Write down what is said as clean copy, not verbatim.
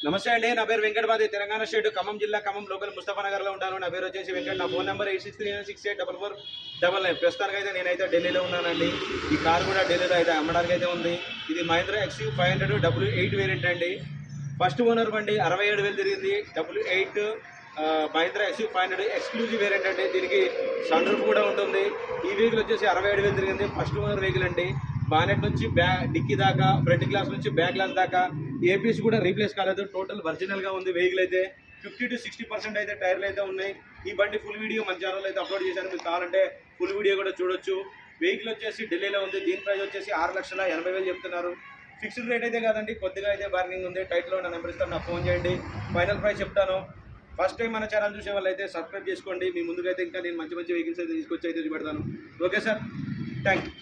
నమస్తే అండి, నా పేరు వెంకటబాది, తెలంగాణ స్టేట్ ఖమ్మం జిల్లా ఖమ్మం లోకల్ ముస్తఫానగర్లో ఉంటాను. నా పేరు వచ్చేసి వెంకట. నా ఫోన్ నెంబర్ 8639684499. ప్రస్తుతానికి అయితే నేనైతే ఢిల్లీలో ఉన్నానండి. ఈ కార్ కూడా ఢిల్లీలో అయితే అమ్మడానికి అయితే ఉంది. ఇది మహీంద్రా XU500 W8 వేరియంట్ అండి. ఫస్ట్ ఓనర్ బండి 67,000 తిరిగింది. W8 Mahindra XU500 exclusive variant అండి. దీనికి సన్ రూఫ్ కూడా ఉంటుంది. ఈ వెహికల్ వచ్చేసి 67,000 తిరిగింది. ఫస్ట్ ఓనర్ వెహికల్ అండి. బానెట్ నుంచి డిక్కీ దాకా, ఫ్రంట్ గ్లాస్ నుంచి బ్యాక్ గ్లాస్ దాకా ఏపీస్ కూడా రీప్లేస్ కాలేదు. టోటల్ ఒరిజినల్గా ఉంది వెహికల్ అయితే. 50 to 60% అయితే టైర్లు అయితే ఉన్నాయి. ఈ బండి ఫుల్ వీడియో మన ఛానల్లో అయితే అప్లోడ్ చేశాను. మీకు కావాలంటే ఫుల్ వీడియో కూడా చూడొచ్చు. వెహికల్ వచ్చేసి ఢిల్లీలో ఉంది. దీని ప్రైస్ వచ్చేసి 6,80,000 చెప్తున్నారు. ఫిక్స్డ్ రేట్ అయితే కాదండి, కొద్దిగా అయితే బార్గెనింగ్ ఉంది. టైటిల్లో నా నెంబర్ ఇస్తాను, నాకు ఫోన్ చేయండి, ఫైనల్ ప్రైస్ చెప్తాను. ఫస్ట్ టైం మన ఛానల్ చూసే వాళ్ళు అయితే సబ్స్క్రైబ్ చేసుకోండి. మీ ముందుకైతే ఇంకా నేను మంచి మంచి వెహికల్స్ అయితే తీసుకొచ్చి అయితే చూపెడతాను. Okay sir, thank you.